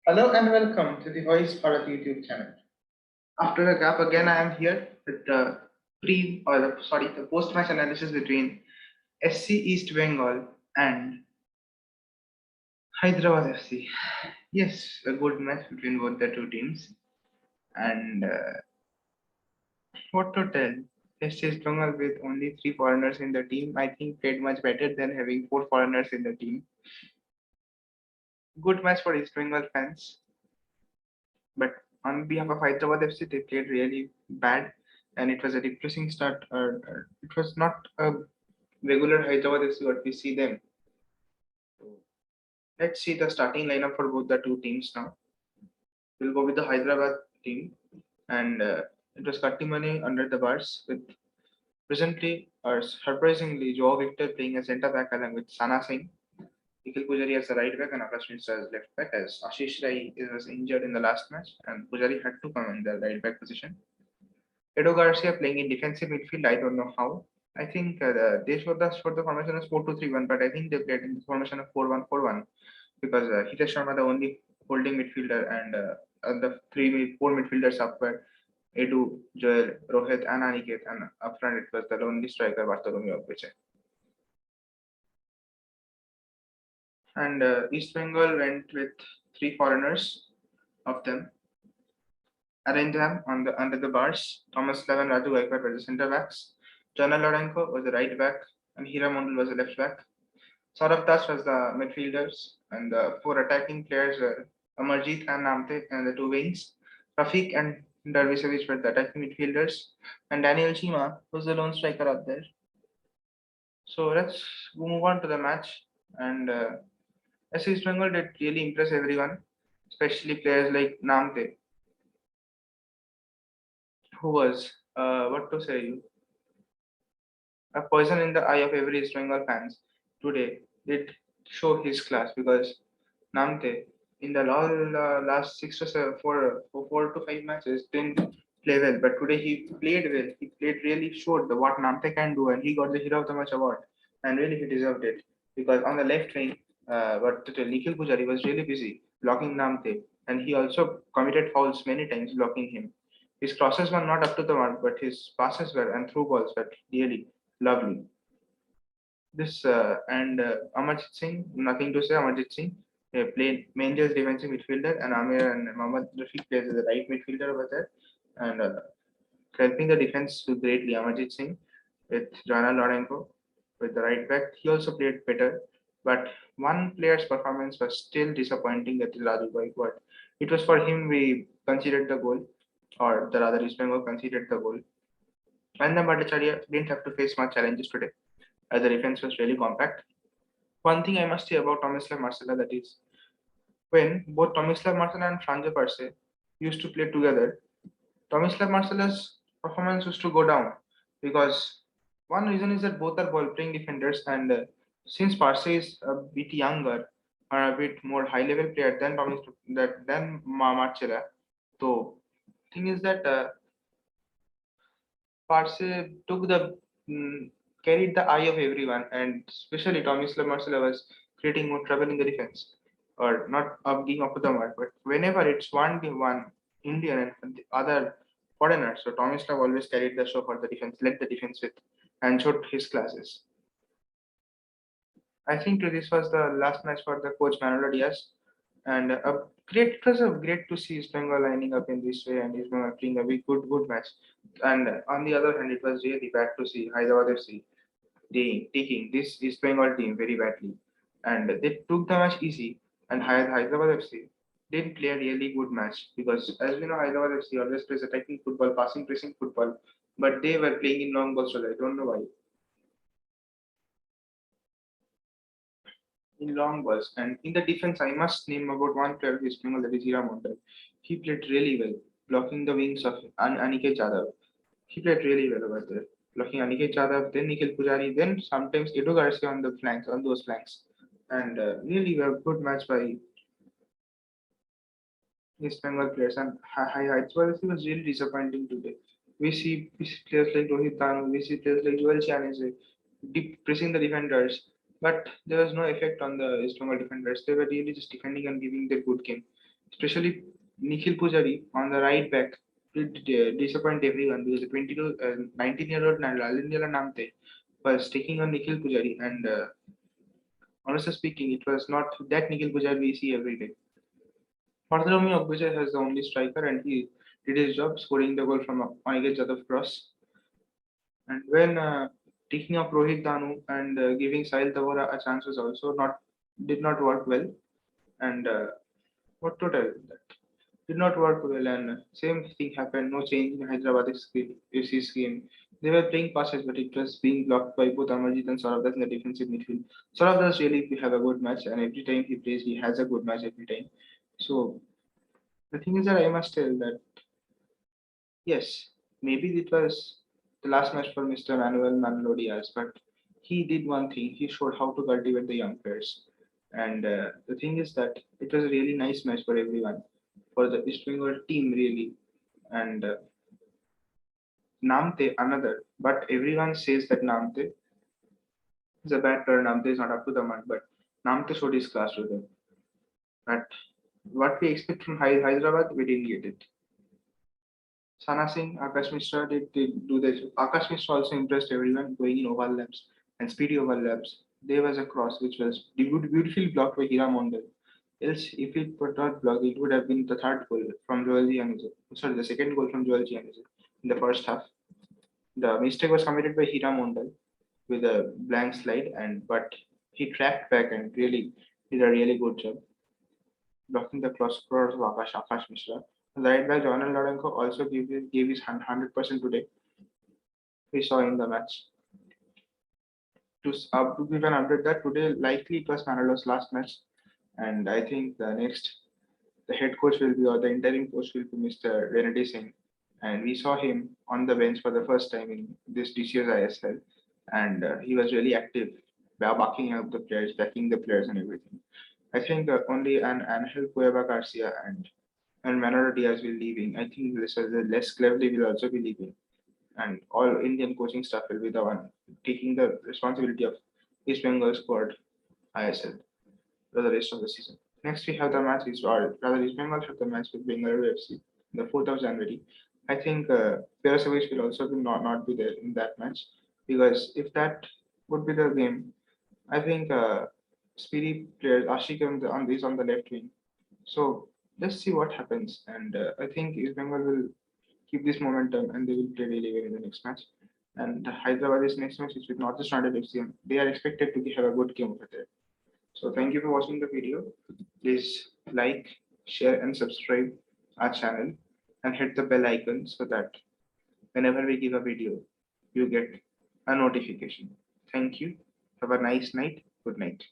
Hello and welcome to the Voice Bharat YouTube channel. After a gap again, I am here with the the post-match analysis between SC East Bengal and Hyderabad FC. Yes, a good match between both the two teams. And what to tell? SC East Bengal with only three foreigners in the team, I think played much better than having four foreigners in the team. Good match for East Bengal fans. But on behalf of Hyderabad FC, they played really bad, and it was a depressing start. It was not a regular Hyderabad FC what we see them. So let's see the starting lineup for both the two teams now. We'll go with the Hyderabad team, and it was Kattimane under the bars with presently or surprisingly Joe Victor playing as centre back along with Sana Singh. Nikhil Pujari as a right back and Akash Mishra as left back as Ashish Rai was injured in the last match and Pujari had to come in the right back position. Edo Garcia playing in defensive midfield. I don't know how. I think they showed us for the formation as 4-2-3-1, but I think they played in the formation of 4-1-4-1 because Hitesh Sharma, the only holding midfielder, and the four midfielders up were Edu, Joel, Rohit, and Aniket, and up front it was the only striker Bartholomew Ogbeche. And East Bengal went with three foreigners of them. Arranjam on the under the bars. Thomas Love and Raju Gaikwad were the centre backs. Jonah Lorenko was the right back, and Hira Mondal was the left back. Saurav Das was the midfielders, and the four attacking players were Amarjeet and Namte, and the two wings. Rafiq and Darvisevich were the attacking midfielders, and Daniel Chima was the lone striker up there. So let's move on to the match. And SC East Bengal did really impress everyone, especially players like Namte, who was what to say you a poison in the eye of every East Bengal fans today did show his class because Namte in the last 4 to 5 matches didn't play well, but today he played well. He played really showed the what Namte can do, and he got the hero of the match award, and really he deserved it because on the left wing, Nikhil Pujari was really busy blocking Namte, and he also committed fouls many times blocking him. His crosses were not up to the mark, but his passes were and through balls were really lovely. This and Amarjit Singh, nothing to say. Amarjit Singh played Mangel's defensive midfielder, and Amir and Mohammad Rafiq plays as the right midfielder over there, and helping the defense to greatly. Amarjit Singh with Jana Lorenko with the right back, he also played better, but one player's performance was still disappointing. That is Raju Gaikwad. It was for him we considered the goal, or the rather East Bengal considered the goal. And the Bhattacharya didn't have to face much challenges today, as the defense was really compact. One thing I must say about Tomislav Marcela that is when both Tomislav Marcela and Franjo Parse used to play together, Tomislav Marcela's performance used to go down because one reason is that both are ball playing defenders and since Parse is a bit younger or a bit more high level player than Marcela, so thing is that Parse took the carried the eye of everyone, and especially Tomislav Marcelo was creating more trouble in the defense, or not up being up to the mark. But whenever it's 1v1 Indian and the other foreigner, so Tomislav always carried the show for the defense, led the defense with, and showed his classes. I think this was the last match for the coach Manolo Diaz, and it was a great to see East Bengal lining up in this way and East Bengal playing a very good match. And on the other hand, it was really bad to see Hyderabad FC taking this East Bengal team very badly, and they took the match easy. And Hyderabad FC didn't play a really good match because, as we know, Hyderabad FC always plays attacking football, passing, pressing football, but they were playing in long balls. So I don't know why in long balls. And in the defense, I must name about one player of East Bengal that is Hira Mondal. He played really well, blocking the wings of Aniket Jadhav. He played really well over there, blocking Aniket Jadhav, then Nikhil Pujari, then sometimes Edo Garcia on the flanks, on those flanks. And really a good match by East Bengal players. And Hyderabad was really disappointing today. We see players like Rohit Tanu, we see players like Joel Chianese deep pressing the defenders, but there was no effect on the East Bengal defenders. They were really just defending and giving their good game. especially Nikhil Pujari on the right back did disappoint everyone because the 19-year-old Lalindela Namte was taking on Nikhil Pujari, and honestly speaking, it was not that Nikhil Pujari we see every day. Bartholomew Ogbuche has the only striker, and he did his job, scoring the goal from Aniket Jadhav cross. And when taking up Rohit Danu and giving Sahil Tavora a chance was also not did not work well. And what to tell that did not work well. And same thing happened. No change in Hyderabad FC's game. They were playing passes, but it was being blocked by both Amarjit and Saurav Das in the defensive midfield. Saurav Das really have a good match, and every time he plays, he has a good match every time. So the thing is that I must tell that yes, maybe it was the last match for Mr. Manuel Manolo Diaz, but he did one thing. He showed how to cultivate the young players. And the thing is that it was a really nice match for everyone, for the East Bengal team, really. And Namte, another. But everyone says that Namte is a bad player. Namte is not up to the mark, but Namte showed his class with him. But what we expect from Hyderabad, we didn't get it. Sana Singh, Akash Mishra did do this. Akash Mishra also impressed everyone going in overlaps and speedy overlaps. There was a cross which was beautifully blocked by Hira Mondal. Else, if it were not blocked, it would have been the third goal from Joel Giannis. Sorry, the second goal from Joel Giannis in the first half. The mistake was committed by Hira Mondal with a blank slide, and but he tracked back and really did a really good job blocking the cross of Akash Mishra. The right back Jonathan Lorenko also gave his 100% today. We saw in the match. To give an update that today likely it was Manolo's last match, and I think the head coach will be or the interim coach will be Mr. Renedy Singh, and we saw him on the bench for the first time in this year's ISL, and he was really active, backing up the players, backing the players, and everything. I think only an Angel Cueva Garcia and Manolo Diaz will leaving. I think Les Cleverly will also be leaving, and all Indian coaching staff will be the one taking the responsibility of East Bengal squad ISL for the rest of the season. Next, we have the match is or rather East Bengal have the match with Bengaluru FC the 4th of January. I think Perasovic will also not be there in that match because if that would be the game, I think speedy players Ashik on the left wing. So let's see what happens, and I think East Bengal will keep this momentum and they will play really well in the next match. And Hyderabad's next match is with Northeast United FC. They are expected to have a good game over there. So thank you for watching the video. Please like, share, and subscribe our channel and hit the bell icon so that whenever we give a video, you get a notification. Thank you. Have a nice night. Good night.